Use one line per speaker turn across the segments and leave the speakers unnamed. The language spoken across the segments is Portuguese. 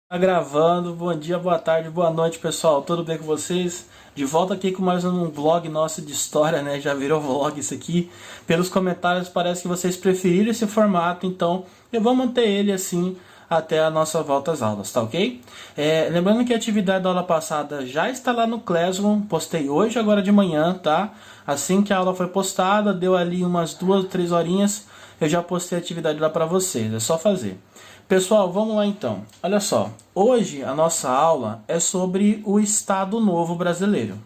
Tá gravando, bom dia, boa tarde, boa noite pessoal, tudo bem com vocês? De volta aqui com mais um vlog nosso de história, né? Já virou vlog isso aqui. Pelos comentários parece que vocês preferiram esse formato, então eu vou manter ele assim até a nossa volta às aulas, tá ok? Lembrando que a atividade da aula passada já está lá no Classroom, postei hoje, agora de manhã, tá? Assim que a aula foi postada, deu ali umas 2 ou 3 horinhas, eu já postei a atividade lá para vocês, é só fazer. Pessoal, vamos lá então. Olha só, hoje a nossa aula é sobre o Estado Novo brasileiro.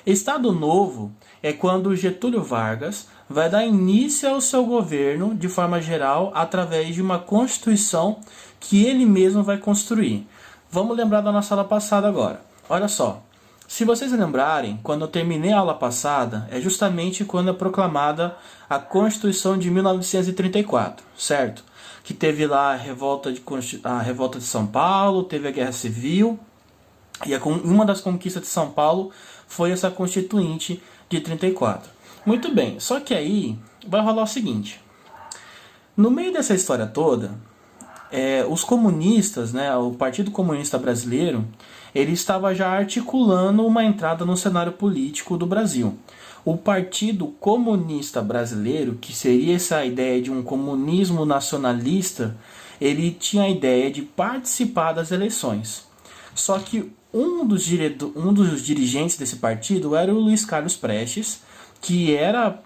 Estado Novo é quando Getúlio Vargas vai dar início ao seu governo de forma geral através de uma Constituição que ele mesmo vai construir. Vamos lembrar da nossa aula passada agora. Olha só, se vocês lembrarem, quando eu terminei a aula passada, é justamente quando é proclamada a Constituição de 1934, certo? Que teve lá a revolta de São Paulo, teve a Guerra Civil, e uma das conquistas de São Paulo foi essa Constituinte de 34. Muito bem, só que aí vai rolar o seguinte. No meio dessa história toda, os comunistas, né, o Partido Comunista Brasileiro, ele estava já articulando uma entrada no cenário político do Brasil. O Partido Comunista Brasileiro, que seria essa ideia de um comunismo nacionalista, ele tinha a ideia de participar das eleições. Só que um dos dirigentes desse partido era o Luiz Carlos Prestes, que era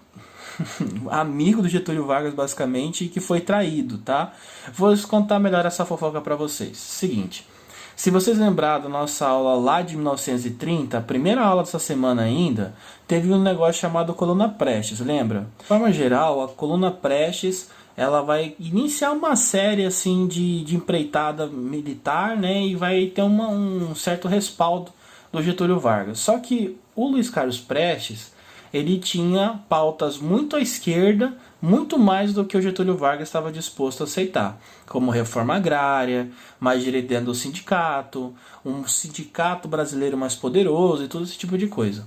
amigo do Getúlio Vargas basicamente e que foi traído, tá? Vou contar melhor essa fofoca para vocês. Seguinte, se vocês lembrarem da nossa aula lá de 1930, a primeira aula dessa semana ainda, teve um negócio chamado Coluna Prestes, lembra? De forma geral, a Coluna Prestes ela vai iniciar uma série assim de empreitada militar, né? E vai ter um certo respaldo do Getúlio Vargas. Só que o Luiz Carlos Prestes ele tinha pautas muito à esquerda, muito mais do que o Getúlio Vargas estava disposto a aceitar, como reforma agrária, mais direito dentro do sindicato, um sindicato brasileiro mais poderoso e todo esse tipo de coisa.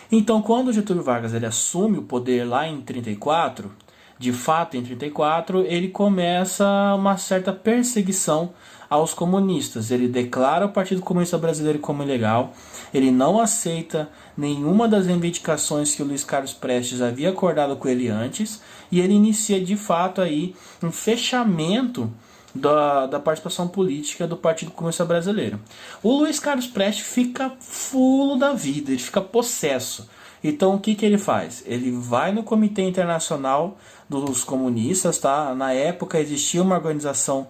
Então, quando o Getúlio Vargas ele assume o poder lá em 34, de fato em 34, ele começa uma certa perseguição aos comunistas. Ele declara o Partido Comunista Brasileiro como ilegal, ele não aceita nenhuma das reivindicações que o Luiz Carlos Prestes havia acordado com ele antes, e ele inicia de fato aí um fechamento da participação política do Partido Comunista Brasileiro. O Luiz Carlos Prestes fica fulo da vida, ele fica possesso. Então o que ele faz? Ele vai no Comitê Internacional dos Comunistas, tá? Na época existia uma organização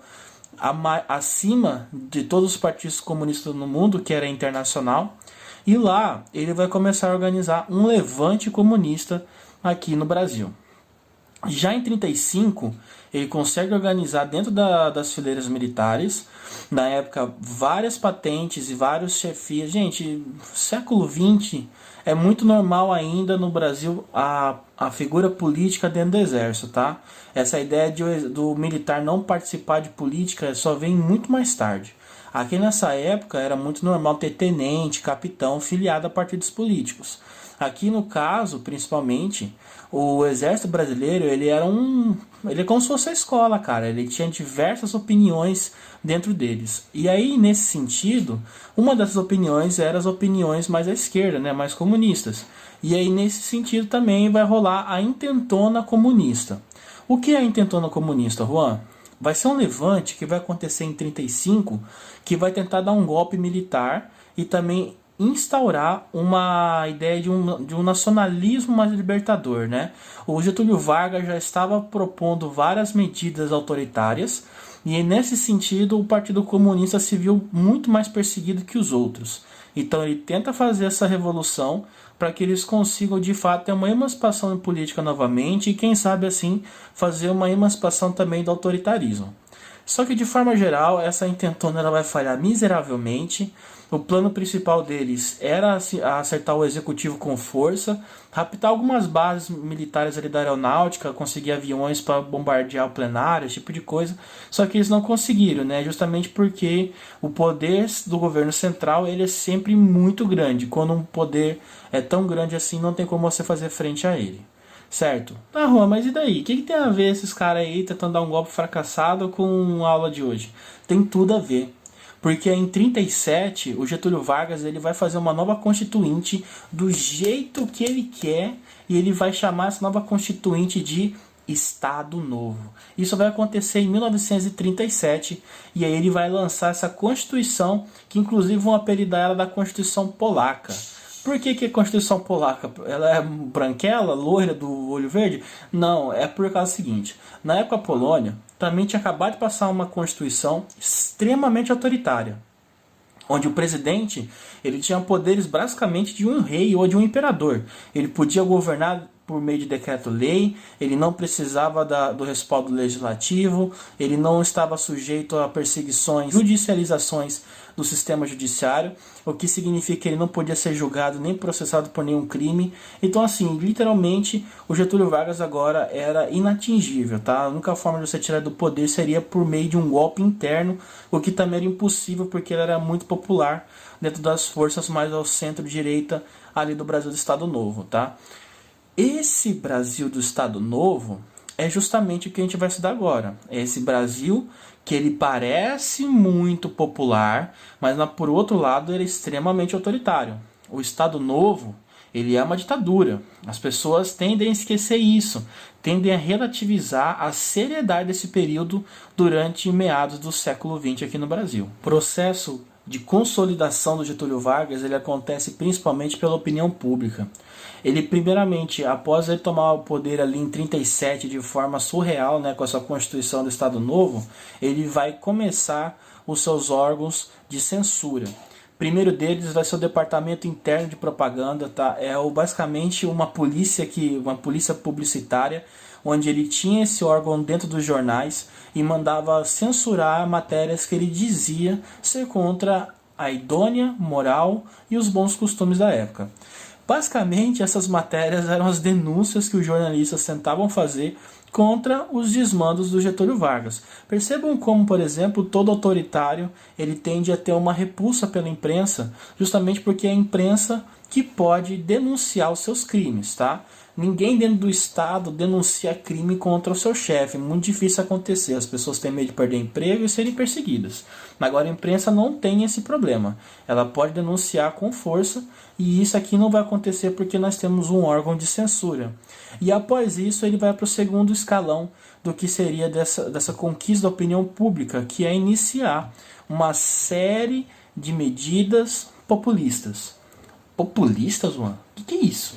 acima de todos os partidos comunistas no mundo, que era internacional, e lá ele vai começar a organizar um levante comunista aqui no Brasil. Já em 35, ele consegue organizar dentro das fileiras militares, na época, várias patentes e vários chefias. Gente, século XX é muito normal ainda no Brasil a figura política dentro do exército, tá? Essa ideia do militar não participar de política só vem muito mais tarde. Aqui nessa época era muito normal ter tenente, capitão filiado a partidos políticos. Aqui no caso, principalmente, o exército brasileiro, ele é como se fosse a escola, cara. Ele tinha diversas opiniões dentro deles. E aí, nesse sentido, uma dessas opiniões era as opiniões mais à esquerda, né, mais comunistas. E aí, nesse sentido, também vai rolar a intentona comunista. O que é a intentona comunista, Juan? Vai ser um levante que vai acontecer em 35, que vai tentar dar um golpe militar e também instaurar uma ideia de um nacionalismo mais libertador, né? O Getúlio Vargas já estava propondo várias medidas autoritárias e nesse sentido o Partido Comunista se viu muito mais perseguido que os outros. Então ele tenta fazer essa revolução para que eles consigam de fato ter uma emancipação política novamente e quem sabe assim fazer uma emancipação também do autoritarismo. Só que de forma geral essa intentona ela vai falhar miseravelmente. O plano principal deles era acertar o executivo com força, raptar algumas bases militares ali da aeronáutica, conseguir aviões para bombardear o plenário, esse tipo de coisa. Só que eles não conseguiram, né? Justamente porque o poder do governo central ele é sempre muito grande. Quando um poder é tão grande assim, não tem como você fazer frente a ele. Certo? Tá, Juan, mas e daí? O que tem a ver esses caras aí tentando dar um golpe fracassado com a aula de hoje? Tem tudo a ver. Porque em 37 o Getúlio Vargas ele vai fazer uma nova constituinte do jeito que ele quer e ele vai chamar essa nova constituinte de Estado Novo. Isso vai acontecer em 1937 e aí ele vai lançar essa Constituição, que inclusive vão apelidar ela da Constituição Polaca. Por que é Constituição Polaca? Ela é branquela, loira, do olho verde? Não, é por causa do seguinte. Na época a Polônia também tinha acabado de passar uma Constituição extremamente autoritária, onde o presidente ele tinha poderes basicamente de um rei ou de um imperador. Ele podia governar por meio de decreto-lei, ele não precisava do respaldo legislativo, ele não estava sujeito a perseguições, judicializações do sistema judiciário, o que significa que ele não podia ser julgado nem processado por nenhum crime. Então, assim, literalmente, o Getúlio Vargas agora era inatingível, tá? A única forma de você tirar do poder seria por meio de um golpe interno, o que também era impossível porque ele era muito popular dentro das forças mais ao centro-direita ali do Brasil do Estado Novo, tá? Esse Brasil do Estado Novo é justamente o que a gente vai estudar agora. É esse Brasil que ele parece muito popular, mas por outro lado ele é extremamente autoritário. O Estado Novo ele é uma ditadura. As pessoas tendem a esquecer isso, tendem a relativizar a seriedade desse período durante meados do século XX aqui no Brasil. O processo de consolidação do Getúlio Vargas ele acontece principalmente pela opinião pública. Ele primeiramente, após ele tomar o poder ali em 37 de forma surreal, né, com a sua Constituição do Estado Novo, ele vai começar os seus órgãos de censura. Primeiro deles vai ser o Departamento Interno de Propaganda, tá? Basicamente uma polícia publicitária, onde ele tinha esse órgão dentro dos jornais e mandava censurar matérias que ele dizia ser contra a idônea moral e os bons costumes da época. Basicamente, essas matérias eram as denúncias que os jornalistas tentavam fazer contra os desmandos do Getúlio Vargas. Percebam como, por exemplo, todo autoritário ele tende a ter uma repulsa pela imprensa, justamente porque é a imprensa que pode denunciar os seus crimes, tá? Ninguém dentro do Estado denuncia crime contra o seu chefe. Muito difícil acontecer. As pessoas têm medo de perder emprego e serem perseguidas. Agora a imprensa não tem esse problema. Ela pode denunciar com força e isso aqui não vai acontecer porque nós temos um órgão de censura. E após isso ele vai para o segundo escalão do que seria dessa conquista da opinião pública, que é iniciar uma série de medidas populistas. Populistas, mano? O que é isso?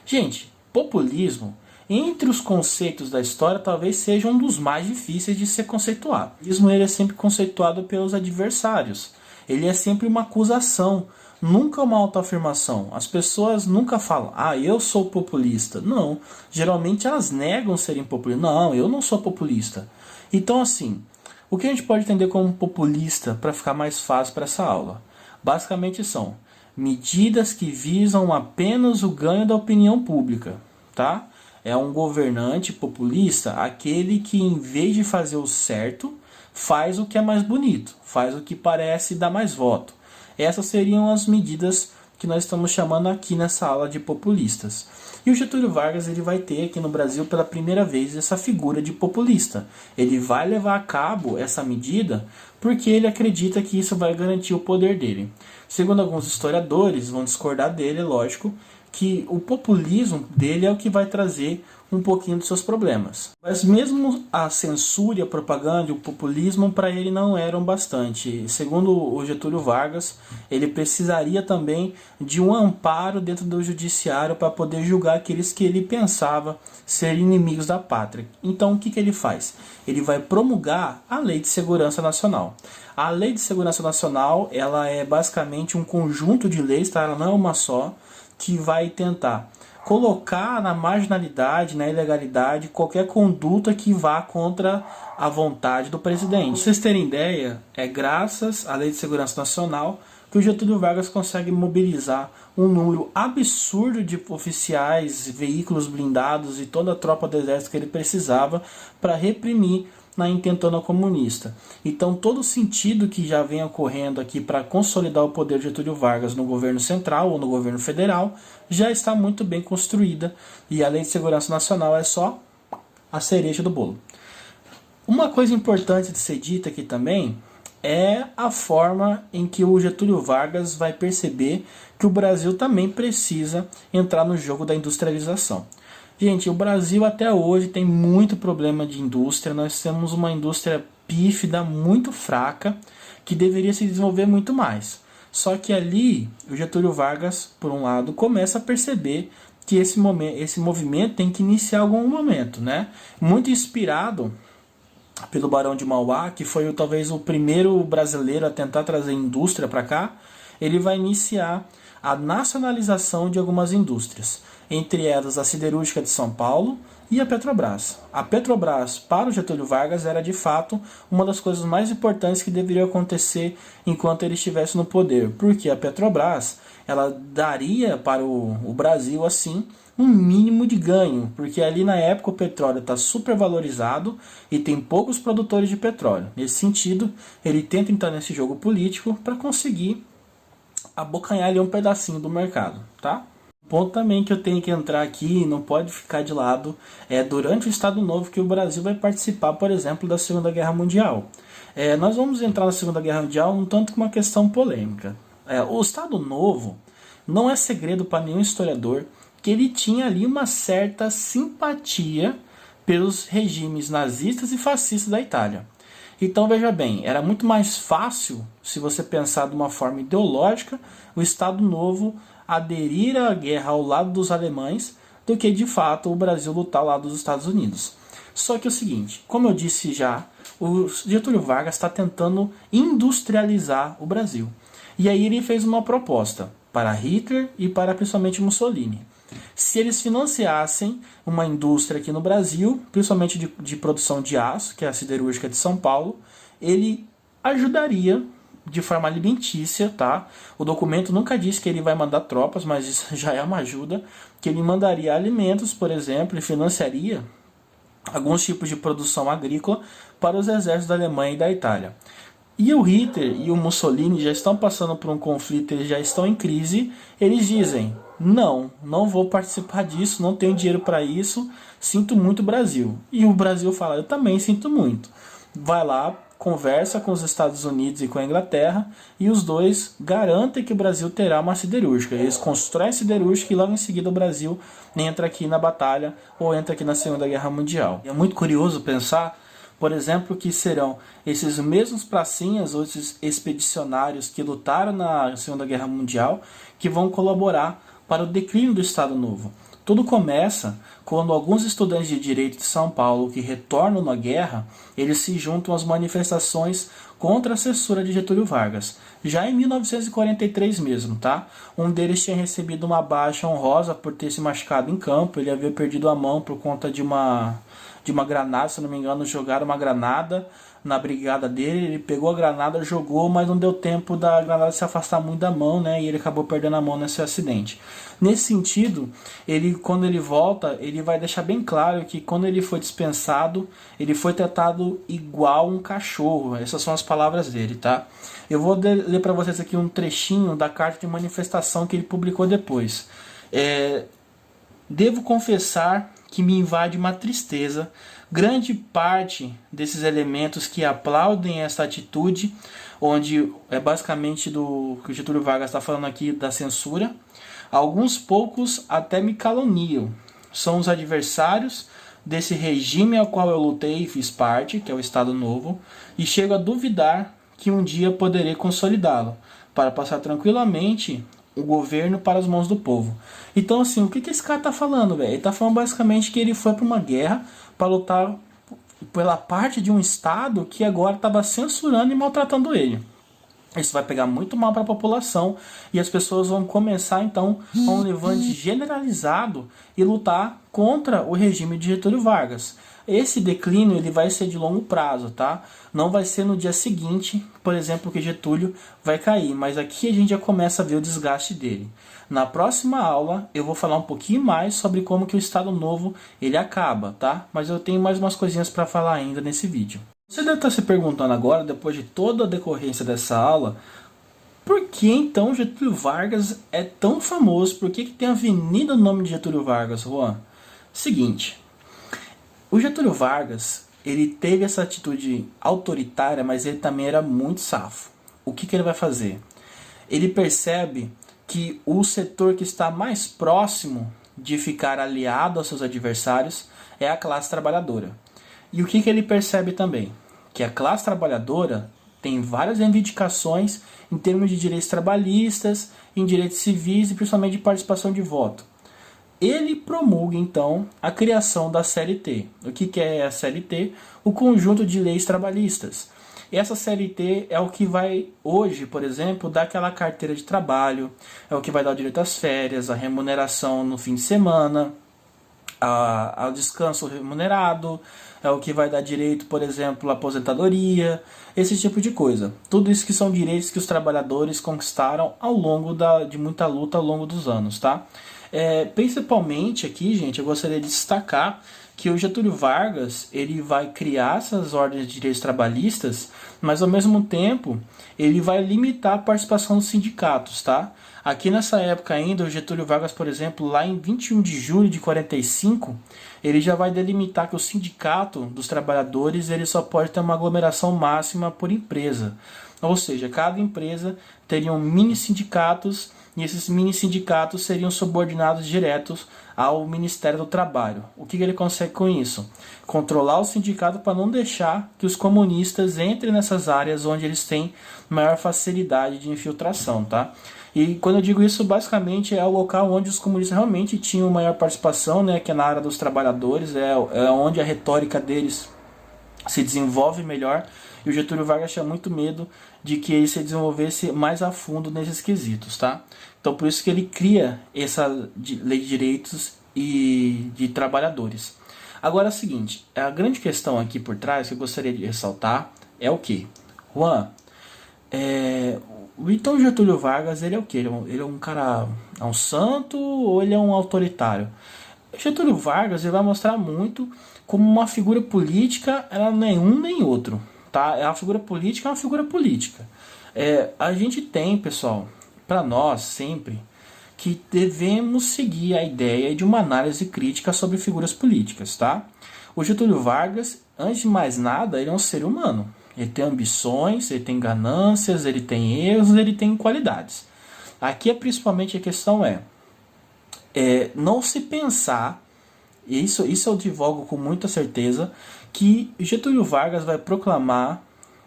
Gente, populismo, entre os conceitos da história, talvez seja um dos mais difíceis de ser conceituado. O populismo ele é sempre conceituado pelos adversários. Ele é sempre uma acusação, nunca uma autoafirmação. As pessoas nunca falam, eu sou populista. Não, geralmente elas negam serem populistas. Não, eu não sou populista. Então, assim, o que a gente pode entender como populista para ficar mais fácil para essa aula? Basicamente são medidas que visam apenas o ganho da opinião pública, tá? É um governante populista, aquele que em vez de fazer o certo, faz o que é mais bonito, faz o que parece dar mais voto. Essas seriam as medidas que nós estamos chamando aqui nessa aula de populistas. E o Getúlio Vargas ele vai ter aqui no Brasil pela primeira vez essa figura de populista. Ele vai levar a cabo essa medida porque ele acredita que isso vai garantir o poder dele. Segundo alguns historiadores, vão discordar dele, é lógico, que o populismo dele é o que vai trazer um pouquinho dos seus problemas. Mas mesmo a censura, a propaganda e o populismo para ele não eram bastante. Segundo o Getúlio Vargas, ele precisaria também de um amparo dentro do judiciário para poder julgar aqueles que ele pensava ser inimigos da pátria. Então o que ele faz? Ele vai promulgar a Lei de Segurança Nacional. A Lei de Segurança Nacional ela é basicamente um conjunto de leis, tá? Ela não é uma só, que vai tentar colocar na marginalidade, na ilegalidade, qualquer conduta que vá contra a vontade do presidente. Pra vocês terem ideia, é graças à Lei de Segurança Nacional que o Getúlio Vargas consegue mobilizar um número absurdo de oficiais, veículos blindados e toda a tropa do exército que ele precisava para reprimir na intentona comunista. Então todo o sentido que já vem ocorrendo aqui para consolidar o poder de Getúlio Vargas no governo central ou no governo federal já está muito bem construída e a Lei de Segurança Nacional é só a cereja do bolo. Uma coisa importante de ser dita aqui também é a forma em que o Getúlio Vargas vai perceber que o Brasil também precisa entrar no jogo da industrialização. Gente, o Brasil até hoje tem muito problema de indústria, nós temos uma indústria pífida, muito fraca, que deveria se desenvolver muito mais. Só que ali, o Getúlio Vargas, por um lado, começa a perceber que esse movimento tem que iniciar em algum momento, né? Muito inspirado pelo Barão de Mauá, que foi talvez o primeiro brasileiro a tentar trazer indústria para cá, ele vai iniciar a nacionalização de algumas indústrias, entre elas a Siderúrgica de São Paulo e a Petrobras. A Petrobras, para o Getúlio Vargas, era de fato uma das coisas mais importantes que deveria acontecer enquanto ele estivesse no poder, porque a Petrobras ela daria para o Brasil assim um mínimo de ganho, porque ali na época o petróleo está super valorizado e tem poucos produtores de petróleo. Nesse sentido, ele tenta entrar nesse jogo político para conseguir abocanhar ali um pedacinho do mercado, tá? Ponto também que eu tenho que entrar aqui, não pode ficar de lado, é durante o Estado Novo que o Brasil vai participar, por exemplo, da Segunda Guerra Mundial. Nós vamos entrar na Segunda Guerra Mundial um tanto com uma questão polêmica. O Estado Novo não é segredo para nenhum historiador que ele tinha ali uma certa simpatia pelos regimes nazistas e fascistas da Itália. Então veja bem, era muito mais fácil, se você pensar de uma forma ideológica, o Estado Novo aderir à guerra ao lado dos alemães do que de fato o Brasil lutar ao lado dos Estados Unidos. Só que é o seguinte, como eu disse já, o Getúlio Vargas está tentando industrializar o Brasil. E aí ele fez uma proposta para Hitler e para principalmente Mussolini. Se eles financiassem uma indústria aqui no Brasil, principalmente de produção de aço, que é a Siderúrgica de São Paulo, ele ajudaria de forma alimentícia, tá? O documento nunca diz que ele vai mandar tropas, mas isso já é uma ajuda, que ele mandaria alimentos, por exemplo, e financiaria alguns tipos de produção agrícola para os exércitos da Alemanha e da Itália. E o Hitler e o Mussolini já estão passando por um conflito, eles já estão em crise, eles dizem, não vou participar disso, não tenho dinheiro para isso, sinto muito Brasil. E o Brasil fala, eu também sinto muito. Vai lá, conversa com os Estados Unidos e com a Inglaterra, e os dois garantem que o Brasil terá uma siderúrgica. Eles constroem a siderúrgica e logo em seguida o Brasil entra aqui na batalha, ou entra aqui na Segunda Guerra Mundial. É muito curioso pensar, por exemplo, que serão esses mesmos pracinhas ou esses expedicionários que lutaram na Segunda Guerra Mundial que vão colaborar para o declínio do Estado Novo. Tudo começa quando alguns estudantes de direito de São Paulo que retornam na guerra, eles se juntam às manifestações contra a censura de Getúlio Vargas. Já em 1943 mesmo, tá? Um deles tinha recebido uma baixa honrosa por ter se machucado em campo, ele havia perdido a mão por conta de uma granada, se não me engano, jogaram uma granada na brigada dele, ele pegou a granada, jogou, mas não deu tempo da granada se afastar muito da mão, né, e ele acabou perdendo a mão nesse acidente. Nesse sentido, quando ele volta, ele vai deixar bem claro que quando ele foi dispensado, ele foi tratado igual um cachorro. Essas são as palavras dele, tá? Eu vou ler para vocês aqui um trechinho da carta de manifestação que ele publicou depois. Devo confessar que me invade uma tristeza. Grande parte desses elementos que aplaudem esta atitude, onde é basicamente do que o Getúlio Vargas está falando aqui da censura, alguns poucos até me caluniam. São os adversários desse regime ao qual eu lutei e fiz parte, que é o Estado Novo, e chego a duvidar que um dia poderei consolidá-lo, para passar tranquilamente o governo para as mãos do povo. Então, assim, o que esse cara tá falando, velho? Ele tá falando basicamente que ele foi para uma guerra para lutar pela parte de um Estado que agora estava censurando e maltratando ele. Isso vai pegar muito mal para a população e as pessoas vão começar então a um levante generalizado e lutar contra o regime de Getúlio Vargas. Esse declínio ele vai ser de longo prazo, tá? Não vai ser no dia seguinte, por exemplo, que Getúlio vai cair, mas aqui a gente já começa a ver o desgaste dele. Na próxima aula eu vou falar um pouquinho mais sobre como que o Estado Novo ele acaba, tá? Mas eu tenho mais umas coisinhas para falar ainda nesse vídeo. Você deve estar se perguntando agora, depois de toda a decorrência dessa aula, por que então Getúlio Vargas é tão famoso? Por que tem avenida no nome de Getúlio Vargas, Juan? Seguinte, o Getúlio Vargas, ele teve essa atitude autoritária, mas ele também era muito safo. O que ele vai fazer? Ele percebe que o setor que está mais próximo de ficar aliado aos seus adversários é a classe trabalhadora. E o que ele percebe também? Que a classe trabalhadora tem várias reivindicações em termos de direitos trabalhistas, em direitos civis e principalmente de participação de voto. Ele promulga então a criação da CLT. O que é a CLT? O conjunto de leis trabalhistas. E essa CLT é o que vai hoje, por exemplo, dar aquela carteira de trabalho, é o que vai dar o direito às férias, a remuneração no fim de semana, ao descanso remunerado, é o que vai dar direito, por exemplo, à aposentadoria, esse tipo de coisa. Tudo isso que são direitos que os trabalhadores conquistaram ao longo de muita luta ao longo dos anos, tá? Principalmente aqui, gente, eu gostaria de destacar que o Getúlio Vargas ele vai criar essas ordens de direitos trabalhistas, mas ao mesmo tempo ele vai limitar a participação dos sindicatos, tá? Aqui nessa época ainda, o Getúlio Vargas, por exemplo, lá em 21 de julho de 45, ele já vai delimitar que o sindicato dos trabalhadores ele só pode ter uma aglomeração máxima por empresa. Ou seja, cada empresa teria mini sindicatos e esses mini sindicatos seriam subordinados diretos ao Ministério do Trabalho. O que ele consegue com isso? Controlar o sindicato para não deixar que os comunistas entrem nessas áreas onde eles têm maior facilidade de infiltração, tá? E quando eu digo isso, basicamente é o local onde os comunistas realmente tinham maior participação, né, que é na área dos trabalhadores, é onde a retórica deles se desenvolve melhor. E o Getúlio Vargas tinha muito medo de que ele se desenvolvesse mais a fundo nesses quesitos, tá? Então por isso que ele cria essa lei de direitos e de trabalhadores. Agora é o seguinte, a grande questão aqui por trás que eu gostaria de ressaltar é o que? Juan, então o Getúlio Vargas ele é o que? Ele é um cara, é um santo ou ele é um autoritário? O Getúlio Vargas ele vai mostrar muito como uma figura política, ela não é um nem outro. Tá? É uma figura política, é uma figura política. A gente tem, pessoal, para nós sempre, que devemos seguir a ideia de uma análise crítica sobre figuras políticas. Tá? O Getúlio Vargas, antes de mais nada, ele é um ser humano. Ele tem ambições, ele tem ganâncias, ele tem erros, ele tem qualidades. Aqui principalmente a questão não se pensar, isso eu divulgo com muita certeza, que Getúlio Vargas vai proclamar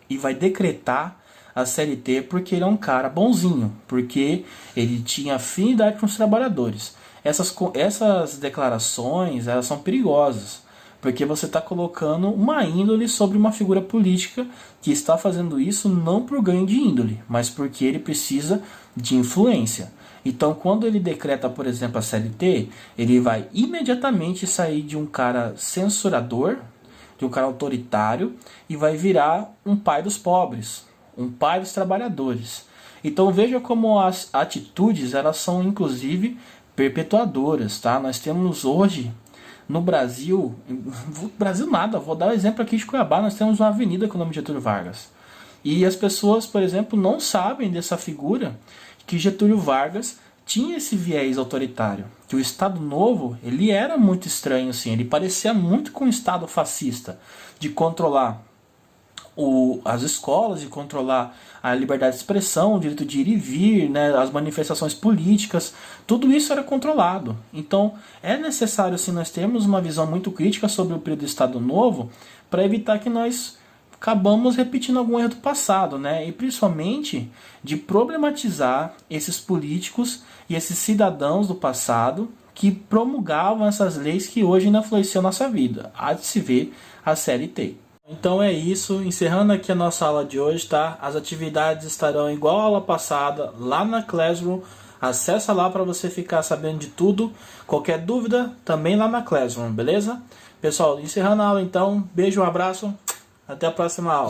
e vai decretar a CLT porque ele é um cara bonzinho, porque ele tinha afinidade com os trabalhadores. Essas declarações elas são perigosas, porque você está colocando uma índole sobre uma figura política que está fazendo isso não por ganho de índole, mas porque ele precisa de influência. Então, quando ele decreta, por exemplo, a CLT, ele vai imediatamente sair de um cara censurador, de um cara autoritário, e vai virar um pai dos pobres, um pai dos trabalhadores. Então veja como as atitudes elas são inclusive perpetuadoras, tá? Nós temos hoje no Brasil nada, vou dar um exemplo aqui de Cuiabá, nós temos uma avenida com o nome de Getúlio Vargas. E as pessoas, por exemplo, não sabem dessa figura que Getúlio Vargas tinha esse viés autoritário, que o Estado Novo ele era muito estranho, assim, ele parecia muito com o Estado fascista, de controlar as escolas, de controlar a liberdade de expressão, o direito de ir e vir, né, as manifestações políticas, tudo isso era controlado. Então é necessário assim, nós termos uma visão muito crítica sobre o período do Estado Novo para evitar que nós acabamos repetindo algum erro do passado, né? E principalmente de problematizar esses políticos e esses cidadãos do passado que promulgavam essas leis que hoje ainda influenciam a nossa vida. Há de se ver a CLT. Então é isso, encerrando aqui a nossa aula de hoje, tá? As atividades estarão igual à aula passada, lá na Classroom. Acessa lá para você ficar sabendo de tudo. Qualquer dúvida, também lá na Classroom, beleza? Pessoal, encerrando a aula então, beijo, um abraço, até a próxima aula.